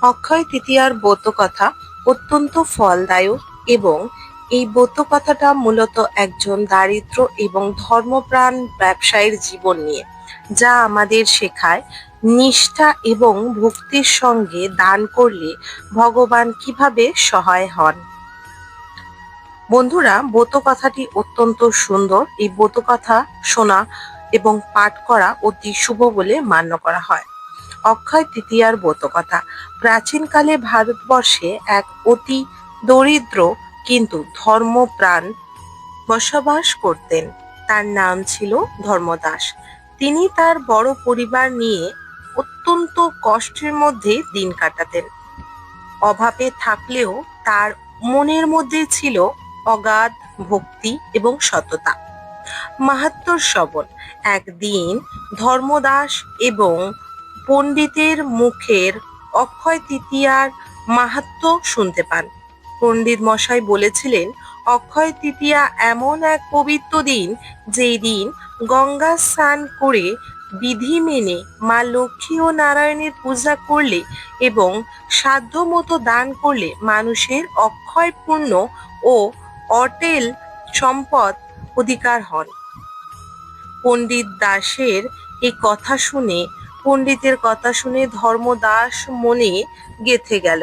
অক্ষয় তৃতীয়ার ব্রত কথা অত্যন্ত ফলদায়ক এবং এই ব্রত কথাটা মূলত একজন দারিদ্র এবং ধর্মপ্রাণ ব্যবসায়ীর জীবন নিয়ে, যা আমাদের শেখায় নিষ্ঠা এবং ভক্তির সঙ্গে দান করলে ভগবান কিভাবে সহায় হন। বন্ধুরা, ব্রত কথাটি অত্যন্ত সুন্দর। এই ব্রত কথা শোনা এবং পাঠ করা অতি শুভ বলে মান্য করা হয়। অক্ষয় তৃতীয়ার ব্রতকথা। প্রাচীনকালে ভারতবর্ষে এক অতি দরিদ্র কিন্তু ধর্মপ্রাণ বসবাস করতেন। তার নাম ছিল ধর্মদাস। তিনি তার বড় পরিবার নিয়ে অত্যন্ত কষ্টের মধ্যে দিন কাটাতেন। অভাবে থাকলেও তার মনের মধ্যে ছিল অগাধ ভক্তি এবং সততা। মাহাত্ম্য শ্রবণ। একদিন ধর্মদাস এবং পণ্ডিতের মুখের অক্ষয় তৃতীয়ার মাহাত্ম্য শুনতে পান। পণ্ডিত মশাই বলেছিলেন, অক্ষয় তৃতীয়া এমন এক পবিত্র দিন, যেই দিন গঙ্গা স্নান করে বিধি মেনে মা লক্ষ্মী ও নারায়ণের পূজা করলে এবং সাধ্যমতো দান করলে মানুষের অক্ষয় পূর্ণ ও অটেল সম্পদ অধিকার হন। পণ্ডিতের কথা শুনে ধর্মদাস মনে গেঁথে গেল।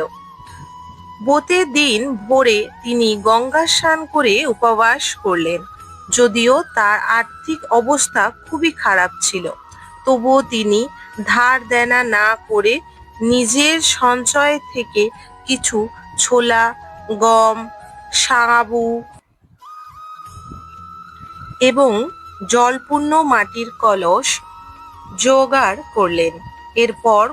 ব্রতের দিন ভোরে তিনি গঙ্গা স্নান করে উপবাস করলেন। যদিও তার আর্থিক অবস্থা খুবই খারাপ ছিল, তবুও তিনি ধার দেনা না করে নিজের সঞ্চয় থেকে কিছু ছোলা, গম, সাবু এবং জলপূর্ণ মাটির কলস জোগাড় করলেন। এরপর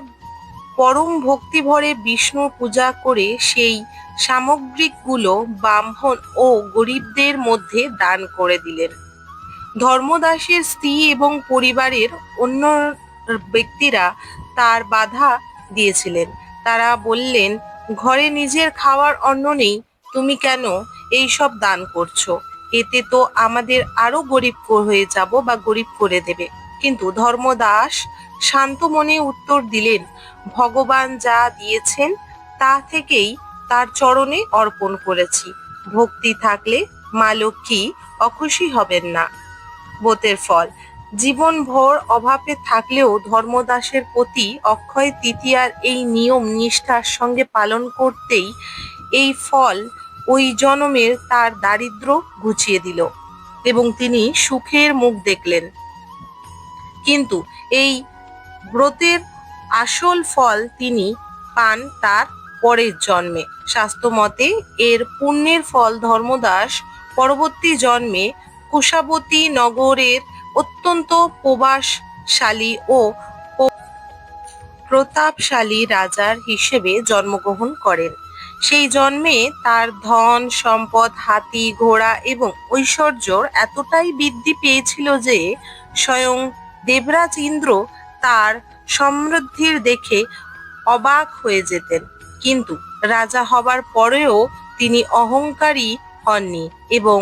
পরম ভক্তিভরে বিষ্ণু পূজা করে সেই সামগ্রিকগুলো ব্রাহ্মণ ও গরিবদের মধ্যে দান করে দিলেন। ধর্মদাসের স্ত্রী এবং পরিবারের অন্য ব্যক্তিরা তার বাধা দিয়েছিলেন। তারা বললেন, ঘরে নিজের খাওয়ার অন্ন নেই, তুমি কেন এই সব দান করছো? এতে তো আমাদের আরো গরিব হয়ে যাব বা গরিব করে দেবে। কিন্তু ধর্মদাস শান্ত মনে উত্তর দিলেন, ভগবান যা দিয়েছেন তা থেকেই তার চরণে অর্পণ করেছি। ভক্তি থাকলে মা লক্ষ্মী অখুশি হবেন না। ব্রতের ফল। জীবনভর অভাবে থাকলেও ধর্মদাসের প্রতি অক্ষয় তৃতীয়ার এই নিয়ম নিষ্ঠার সঙ্গে পালন করতেই এই ফল ওই জনমের তার দারিদ্র ঘুচিয়ে দিল এবং তিনি সুখের মুখ দেখলেন। কিন্তু এই ব্রতের আসল ফল তিনি পান তার পরের জন্মে। শাস্ত্রমতে এর পুণ্যের ফল ধর্মদাস পরবর্তী জন্মে কুশাবতী নগরের অত্যন্ত প্রভাবশালী ও প্রতাপশালী রাজার হিসেবে জন্মগ্রহণ করেন। সেই জন্মে তার ধন সম্পদ, হাতি ঘোড়া এবং ঐশ্বর্য এতটাই বৃদ্ধি পেয়েছিল যে স্বয়ং দেবরাজ ইন্দ্র তার সমৃদ্ধির দেখে অবাক হয়ে যেতেন। কিন্তু রাজা হবার পরেও তিনি অহংকারী হননি এবং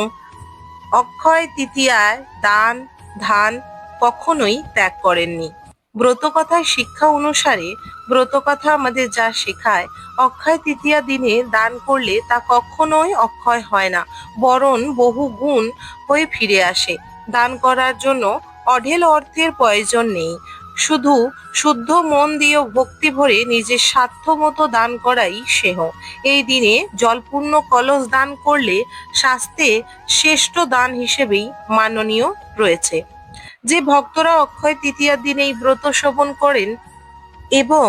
অক্ষয় তৃতীয়ায় দান ধান কখনোই ত্যাগ করেননি। ব্রতকথার শিক্ষা অনুসারে ব্রতকথা আমাদের যা শেখায়, অক্ষয় তৃতীয়া দিনে দান করলে তা কখনোই অক্ষয় হয় না, বরং বহু গুণ হয়ে ফিরে আসে। দান করার জন্য অঢেল অর্থের প্রয়োজন নেই, শুধু শুদ্ধ মন দিয়ে ভক্তি ভরে নিজের সাধ্য মতো দান করাই শ্রেয়। এই দিনে জলপূর্ণ কলস দান করলে শাস্ত্রে শ্রেষ্ঠ দান হিসেবেই মাননীয় রয়েছে। যে ভক্তরা অক্ষয় তৃতীয়ার দিনে এই ব্রত শ্রবণ করেন এবং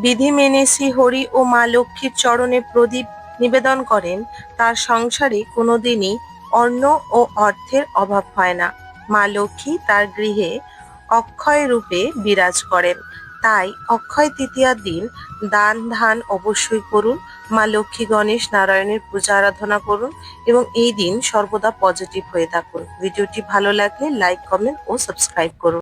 বিধি মেনে শ্রী হরি ও মা লক্ষ্মীর চরণে প্রদীপ নিবেদন করেন, তার সংসারে কোনোদিনই অন্ন ও অর্থের অভাব হয় না। মা লক্ষ্মী তার গৃহে অক্ষয় রূপে বিরাজ করেন। তাই অক্ষয় তৃতীয়ার দিন দান ধান অবশ্যই করুন। মা লক্ষ্মী, গণেশ, নারায়ণের পূজা আরাধনা করুন এবং এই দিন সর্বদা পজিটিভ হয়ে থাকুন। ভিডিওটি ভালো লাগলে লাইক, কমেন্ট ও সাবস্ক্রাইব করুন।